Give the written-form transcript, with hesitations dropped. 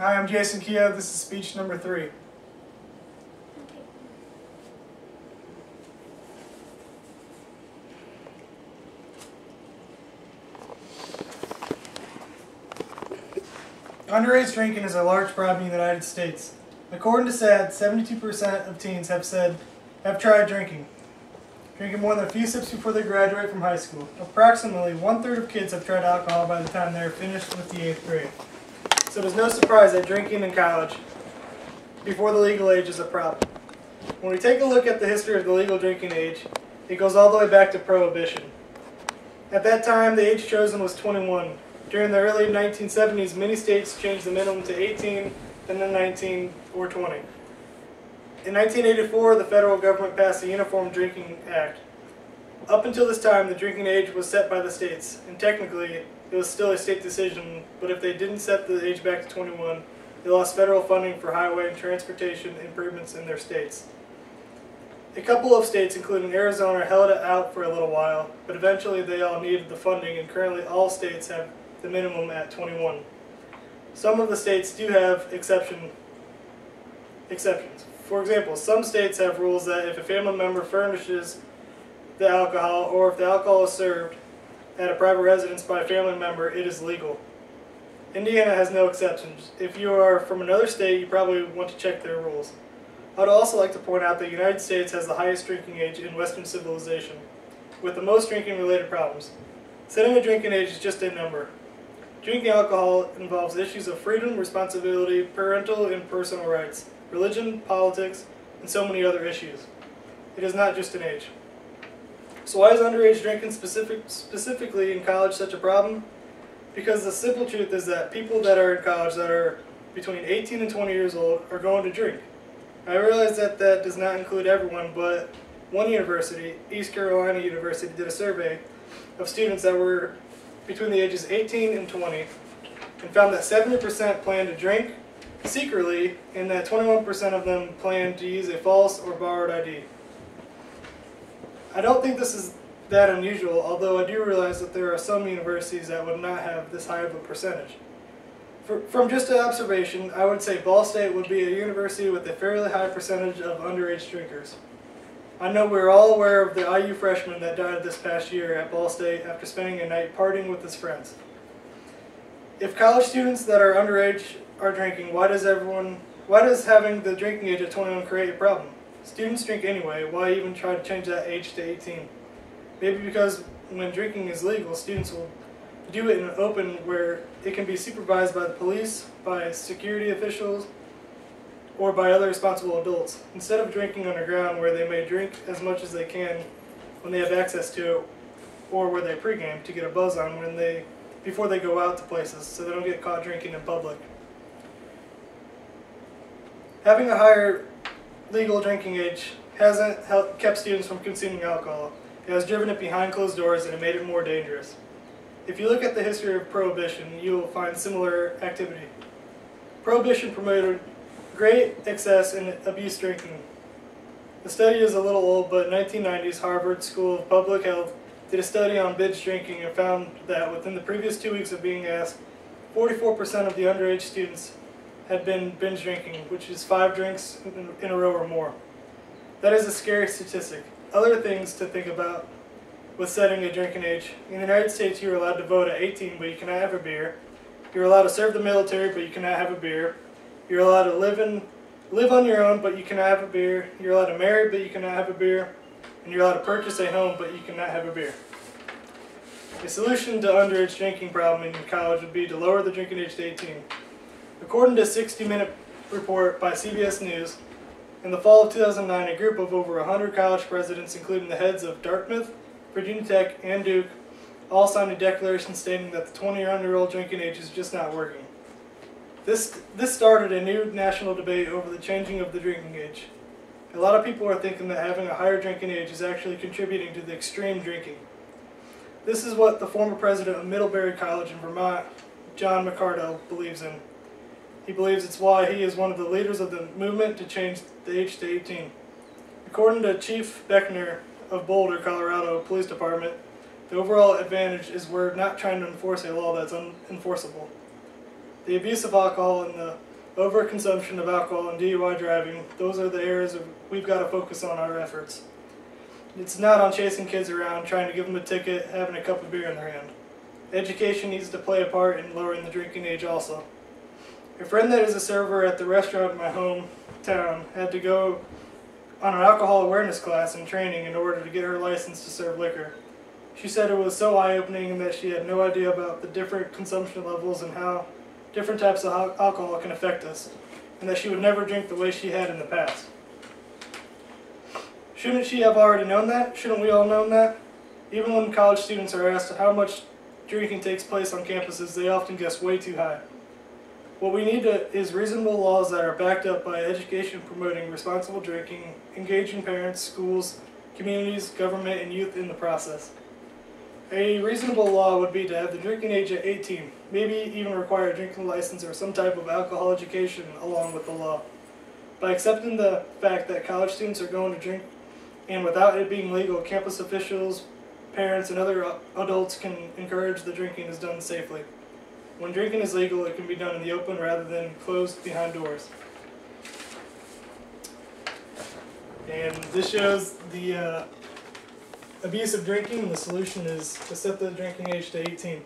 Hi, I'm Jason Keough. This is speech number 3. Underage drinking is a large problem in the United States. According to SAD, 72% of teens have tried drinking more than a few sips before they graduate from high school. Approximately 1/3 of kids have tried alcohol by the time they are finished with the 8th grade. So it is no surprise that drinking in college before the legal age is a problem. When we take a look at the history of the legal drinking age, it goes all the way back to Prohibition. At that time, the age chosen was 21. During the early 1970s, many states changed the minimum to 18, and then 19 or 20. In 1984, the federal government passed the Uniform Drinking Act. Up until this time, the drinking age was set by the states, and technically, it was still a state decision, but if they didn't set the age back to 21, they lost federal funding for highway and transportation improvements in their states. A couple of states, including Arizona, held it out for a little while, but eventually they all needed the funding, and currently all states have the minimum at 21. Some of the states do have exceptions. For example, some states have rules that if a family member furnishes the alcohol, or if the alcohol is served at a private residence by a family member, it is legal. Indiana has no exceptions. If you are from another state, you probably want to check their rules. I would also like to point out that the United States has the highest drinking age in Western civilization, with the most drinking-related problems. Setting a drinking age is just a number. Drinking alcohol involves issues of freedom, responsibility, parental and personal rights, religion, politics, and so many other issues. It is not just an age. So why is underage drinking specifically in college such a problem? Because the simple truth is that people that are in college that are between 18 and 20 years old are going to drink. I realize that that does not include everyone, but one university, East Carolina University, did a survey of students that were between the ages 18 and 20 and found that 70% planned to drink secretly and that 21% of them planned to use a false or borrowed ID. I don't think this is that unusual, although I do realize that there are some universities that would not have this high of a percentage. From just an observation, I would say Ball State would be a university with a fairly high percentage of underage drinkers. I know we're all aware of the IU freshman that died this past year at Ball State after spending a night partying with his friends. If college students that are underage are drinking, why does having the drinking age at 21 create a problem? Students drink anyway, why even try to change that age to 18? Maybe because when drinking is legal, students will do it in an open where it can be supervised by the police, by security officials, or by other responsible adults, instead of drinking underground where they may drink as much as they can when they have access to it, or where they pregame to get a buzz on before they go out to places so they don't get caught drinking in public. Having a higher legal drinking age hasn't kept students from consuming alcohol. It has driven it behind closed doors and it made it more dangerous. If you look at the history of Prohibition, you will find similar activity. Prohibition promoted great excess and abuse drinking. The study is a little old, but in the 1990s, Harvard School of Public Health did a study on binge drinking and found that within the previous 2 weeks of being asked, 44% of the underage students had been binge drinking, which is 5 drinks in a row or more. That is a scary statistic. Other things to think about with setting a drinking age. In the United States, you're allowed to vote at 18, but you cannot have a beer. You're allowed to serve the military, but you cannot have a beer. You're allowed to live on your own, but you cannot have a beer. You're allowed to marry, but you cannot have a beer. And you're allowed to purchase a home, but you cannot have a beer. A solution to underage drinking problem in college would be to lower the drinking age to 18. According to a 60-minute report by CBS News, in the fall of 2009, a group of over 100 college presidents, including the heads of Dartmouth, Virginia Tech, and Duke, all signed a declaration stating that the 21-year-old drinking age is just not working. This started a new national debate over the changing of the drinking age. A lot of people are thinking that having a higher drinking age is actually contributing to the extreme drinking. This is what the former president of Middlebury College in Vermont, John McCardell, believes in. He believes it's why he is one of the leaders of the movement to change the age to 18. According to Chief Beckner of Boulder, Colorado Police Department, the overall advantage is we're not trying to enforce a law that's unenforceable. The abuse of alcohol in the overconsumption of alcohol, and DUI driving. Those are the areas we've got to focus on our efforts. It's not on chasing kids around, trying to give them a ticket, having a cup of beer in their hand. Education needs to play a part in lowering the drinking age also. A friend that is a server at the restaurant in my hometown had to go on an alcohol awareness class and training in order to get her license to serve liquor. She said it was so eye-opening that she had no idea about the different consumption levels and how different types of alcohol can affect us, and that she would never drink the way she had in the past. Shouldn't she have already known that? Shouldn't we all known that? Even when college students are asked how much drinking takes place on campuses, they often guess way too high. What we need is reasonable laws that are backed up by education promoting responsible drinking, engaging parents, schools, communities, government, and youth in the process. A reasonable law would be to have the drinking age at 18, maybe even require a drinking license or some type of alcohol education along with the law. By accepting the fact that college students are going to drink, and without it being legal, campus officials, parents, and other adults can encourage the drinking is done safely. When drinking is legal, it can be done in the open rather than closed behind doors. And this shows the abuse of drinking, and the solution is to set the drinking age to 18.